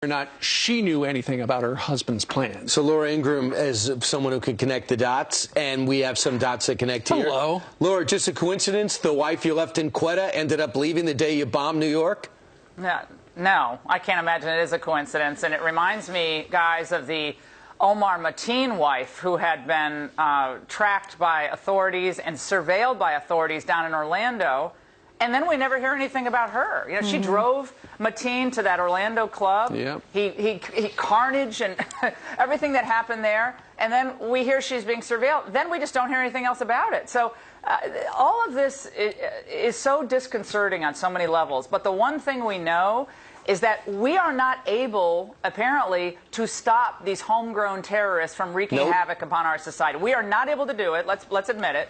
or not she knew anything about her husband's plans. So Laura Ingraham, as someone who can connect the dots, and we have some dots that connect here. Hello. Laura, just a coincidence the wife you left in Quetta ended up leaving the day you bombed New York? No, I can't imagine it is a coincidence. And it reminds me, guys, of the Omar Mateen wife who had been tracked by authorities and surveilled by authorities down in Orlando. And then we never hear anything about her. You know, she drove Mateen to that Orlando club. Yep. He carnage and everything that happened there. And then we hear she's being surveilled. Then we just don't hear anything else about it. So all of this is so disconcerting on so many levels. But the one thing we know is that we are not able, apparently, to stop these homegrown terrorists from wreaking havoc upon our society. We are not able to do it. Let's admit it.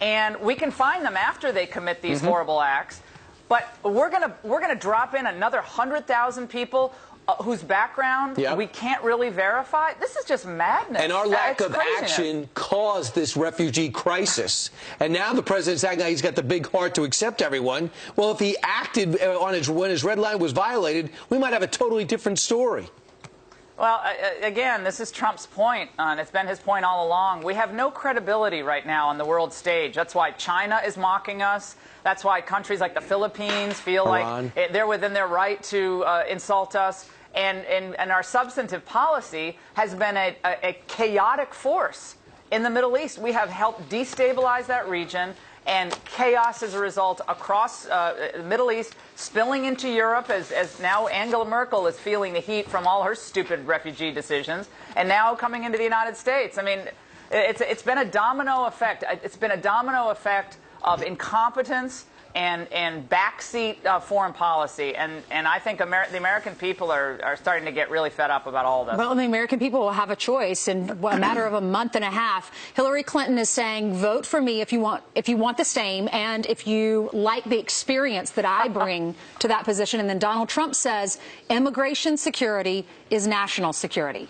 And we can find them after they commit these horrible acts. But we're gonna drop in another 100,000 people whose background we can't really verify. This is just madness. And our lack of craziness. action caused this refugee crisis. And now the president's acting like he's got the big heart to accept everyone. Well, if he acted on when his red line was violated, we might have a totally different story. Well, again, this is Trump's point, and it's been his point all along. We have no credibility right now on the world stage. That's why China is mocking us. That's why countries like the Philippines feel Iran. like they're within their right to insult us. And our substantive policy has been a chaotic force in the Middle East. We have helped destabilize that region, and chaos as a result across the Middle East, spilling into Europe as now Angela Merkel is feeling the heat from all her stupid refugee decisions, and now coming into the United States. I mean, it's been a domino effect. It's been a domino effect of incompetence and backseat foreign policy, and I think the American people are starting to get really fed up about all this. Well, the American people will have a choice in a matter of a month and a half. Hillary Clinton is saying, vote for me if you want the same, and if you like the experience that I bring to that position. And then Donald Trump says immigration security is national security.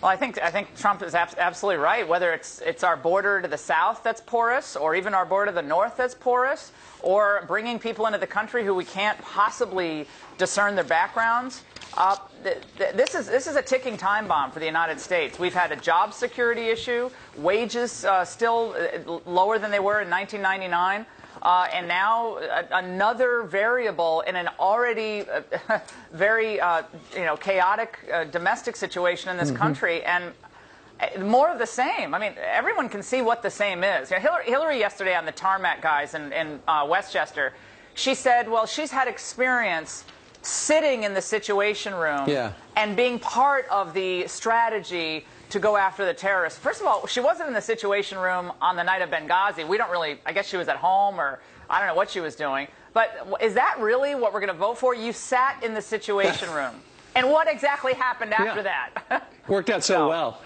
Well, I think Trump is absolutely right. Whether it's our border to the south that's porous, or even our border to the north that's porous, or bringing people into the country who we can't possibly discern their backgrounds, this is a ticking time bomb for the United States. We've had a job security issue, wages still lower than they were in 1999. And now another variable in an already very chaotic domestic situation in this country, and more of the same. I mean, everyone can see what the same is. You know, Hillary yesterday on the tarmac, guys, in Westchester, she said, well, she's had experience sitting in the Situation Room and being part of the strategy to go after the terrorists. First of all, she wasn't in the Situation Room on the night of Benghazi. We don't really, I guess she was at home, or I don't know what she was doing. But is that really what we're going to vote for? You sat in the Situation Room. And what exactly happened after that? Worked out so well.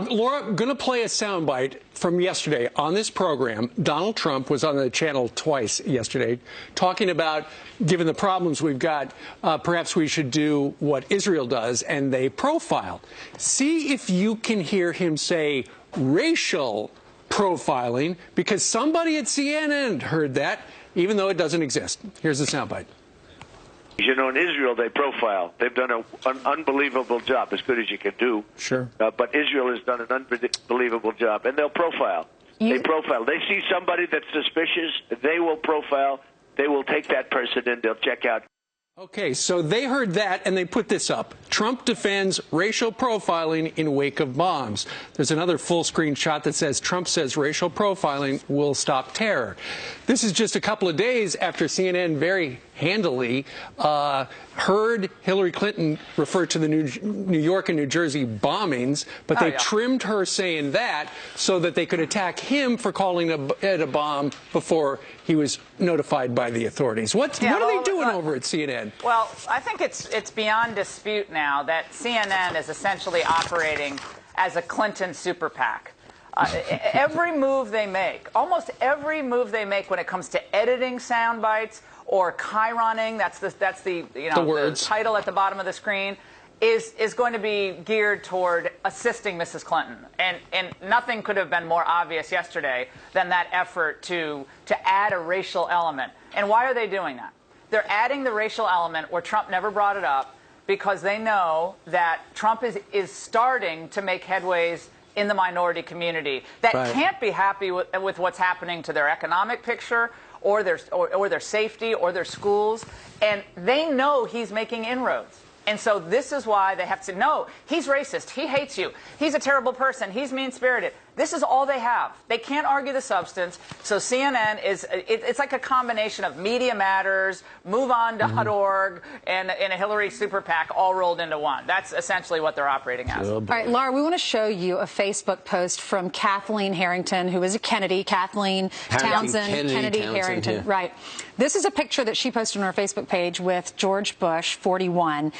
Laura, I'm going to play a soundbite from yesterday on this program. Donald Trump was on the channel twice yesterday talking about, given the problems we've got, perhaps we should do what Israel does, and they profiled. See if you can hear him say racial profiling, because somebody at CNN heard that, even though it doesn't exist. Here's the soundbite. You know, in Israel, they profile. They've done an unbelievable job, as good as you can do. Sure. But Israel has done an unbelievable job, and they'll profile. They profile. They see somebody that's suspicious, they will profile. They will take that person in. They'll check out. Okay, so they heard that, and they put this up. Trump defends racial profiling in wake of bombs. There's another full-screen shot that says Trump says racial profiling will stop terror. This is just a couple of days after CNN very handily heard Hillary Clinton refer to the New York and New Jersey bombings, but they trimmed her saying that so that they could attack him for calling it a bomb before he was notified by the authorities. What are they doing over at CNN? Well, I think it's beyond dispute now that CNN is essentially operating as a Clinton super PAC. Every move they make, almost every move they make when it comes to editing sound bites or chyroning, that's the the title at the bottom of the screen, is going to be geared toward assisting Mrs. Clinton. And nothing could have been more obvious yesterday than that effort to add a racial element. And why are they doing that? They're adding the racial element where Trump never brought it up because they know that Trump is starting to make headways in the minority community that can't be happy with what's happening to their economic picture or their safety or their schools. And they know he's making inroads. And so this is why they have to know he's racist. He hates you. He's a terrible person. He's mean-spirited. This is all they have. They can't argue the substance. So CNN it's like a combination of Media Matters, MoveOn.org, and a Hillary super PAC all rolled into one. That's essentially what they're operating as. All right, Laura, we want to show you a Facebook post from Kathleen Harrington, who is a Kennedy. Kathleen Townsend, Kennedy Harrington. Yeah. Right. This is a picture that she posted on her Facebook page with George Bush, 41.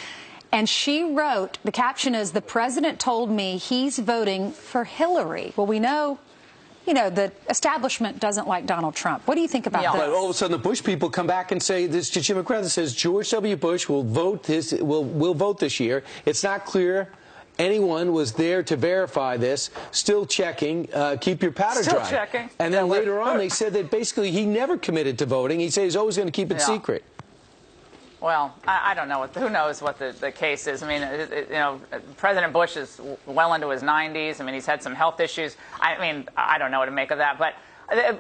And she wrote, the caption is, "The president told me he's voting for Hillary." Well, we know, the establishment doesn't like Donald Trump. What do you think about that? But all of a sudden, the Bush people come back and say, this to Jim McGrath says, George W. Bush will vote will vote this year. It's not clear anyone was there to verify this. Still checking. Keep your powder dry. Still checking. And then later on, they said that basically he never committed to voting. He said he's always going to keep it secret. Well, I don't know. Who knows what the case is? I mean, President Bush is well into his 90s. I mean, he's had some health issues. I mean, I don't know what to make of that. But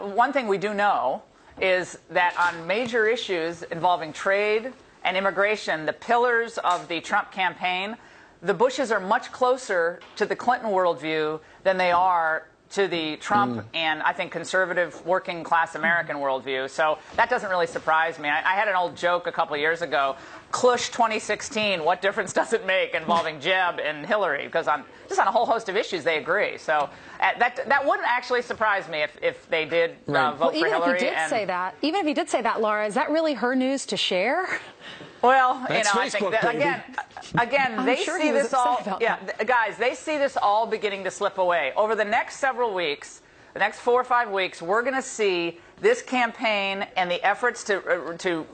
one thing we do know is that on major issues involving trade and immigration, the pillars of the Trump campaign, the Bushes are much closer to the Clinton worldview than they are to the Trump and, I think, conservative working-class American worldview. So that doesn't really surprise me. I had an old joke a couple of years ago, Clush 2016, what difference does it make, involving Jeb and Hillary? Because just on a whole host of issues, they agree. So that wouldn't actually surprise me if they did vote for Hillary. Even if he did say that, Laura, is that really her news to share? Well, I think that, again, they see this all. Yeah, guys, they see this all beginning to slip away over the next several weeks. The next 4 or 5 weeks, we're going to see this campaign and the efforts to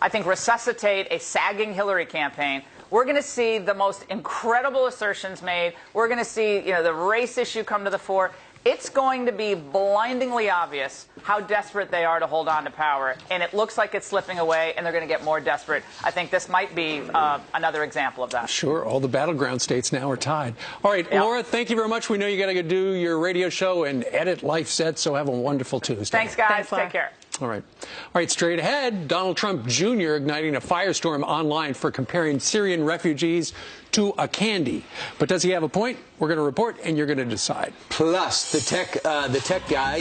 I think resuscitate a sagging Hillary campaign. We're going to see the most incredible assertions made. We're going to see the race issue come to the fore. It's going to be blindingly obvious how desperate they are to hold on to power, and it looks like it's slipping away, and they're going to get more desperate. I think this might be another example of that. Sure. All the battleground states now are tied. All right, Laura, thank you very much. We know you got to go do your radio show and edit Life Set, so have a wonderful Tuesday. Thanks, guys. Take care. All right, straight ahead, Donald Trump Jr. igniting a firestorm online for comparing Syrian refugees to a candy. But does he have a point? We're going to report, and you're going to decide. Plus, the tech guy